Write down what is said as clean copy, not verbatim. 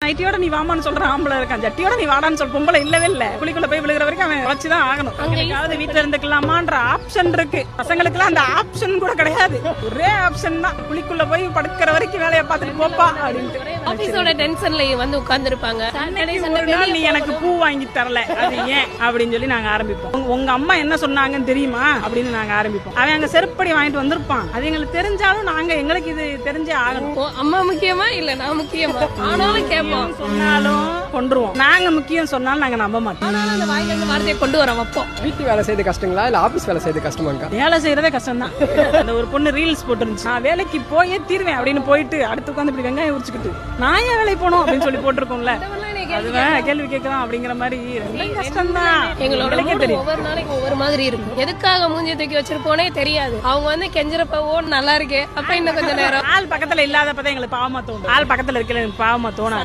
நைட்டியோட நீ வாமான்னு சொல்ற ஆம்பளை இருக்கான், ஜட்டியோட நீ வாடான்னு சொல்ற பொம்பளை இல்லவே இல்ல. குளிக்குள்ள போய் விழுகிற வரைக்கும் அவன் வச்சுதான் ஆகணும். அங்கேயாவது வீட்டுல இருந்துக்கலாமான்ற ஆப்ஷன் இருக்கு. பசங்களுக்கு எல்லாம் அந்த ஆப்ஷன் கூட கிடையாது. ஒரே ஆப்ஷன் தான், குளிக்குள்ள போய் படுக்கிற வரைக்கும் வேலையை பார்த்துட்டு போப்பா அப்படின்ட்டு. ஆபீஸோட டென்ஷன்ல வந்து உட்கார்ந்து இருப்பாங்க. ஒரு நாள் நீ எனக்கு பூ வாங்கி தரல, அது ஏன் அப்படின்னு சொல்லி நாங்க ஆரம்பிப்போம். உங்க அம்மா என்ன சொன்னாங்கன்னு தெரியுமா அப்படின்னு நாங்க ஆரம்பிப்போம். அவன் அங்க செருப்படி வாங்கிட்டு வந்திருப்பான். அது எங்களுக்கு தெரிஞ்சாலும் நாங்க எங்களுக்கு இது தெரிஞ்சே ஆகணும். அம்மா முக்கியமா இல்ல நான் முக்கியமா ஆனாலும் கேட்போம், சொன்னாலும் கொண்டுருவோம். நாங்க முக்கியம் சொன்னாலும் நாங்க நம்ப மாட்டோம். ஆனாலும் அந்த வாயில இருந்து வார்த்தையை கொண்டு வரோம். வைப்போம். வீட்டு வேலை செய்யறது கஷ்டங்களா இல்ல ஆபீஸ் வேலை செய்யறது கஷ்டமாக்கா? வேலை செய்யறதே கஷ்டம் தான். அந்த ஒரு பொண்ணு ரீல்ஸ் போட்டுருந்துச்சு, நான் வேலைக்கு போயே தீர்வேன் அப்படின்னு போயிட்டு அடுத்து உட்காந்து இப்படி வெங்காயம் உரிச்சுக்கிட்டு நான் ஏன் வேலைக்கு போனோம் அப்படின்னு சொல்லி போட்டிருக்கோம்ல, அதுதான் கேள்வி கேட்கலாம் அப்படிங்கிற மாதிரி கஷ்டம் தான். எங்களோட தெரியும் ஒவ்வொரு நாளைக்கு ஒவ்வொரு மாதிரி இருக்கும். எதுக்காக மூஞ்சி தூக்கி வச்சிருப்போனே தெரியாது. அவங்க வந்து கெஞ்சறப்ப ஓ நல்லா இருக்கே அப்ப இன்னும் கொஞ்சம் நேரம் ஆள் பக்கத்துல இல்லாதப்பதான் எங்களுக்கு பாவமா தோணும். ஆள் பக்கத்துல இருக்கல எனக்கு பாவமா தோணும்.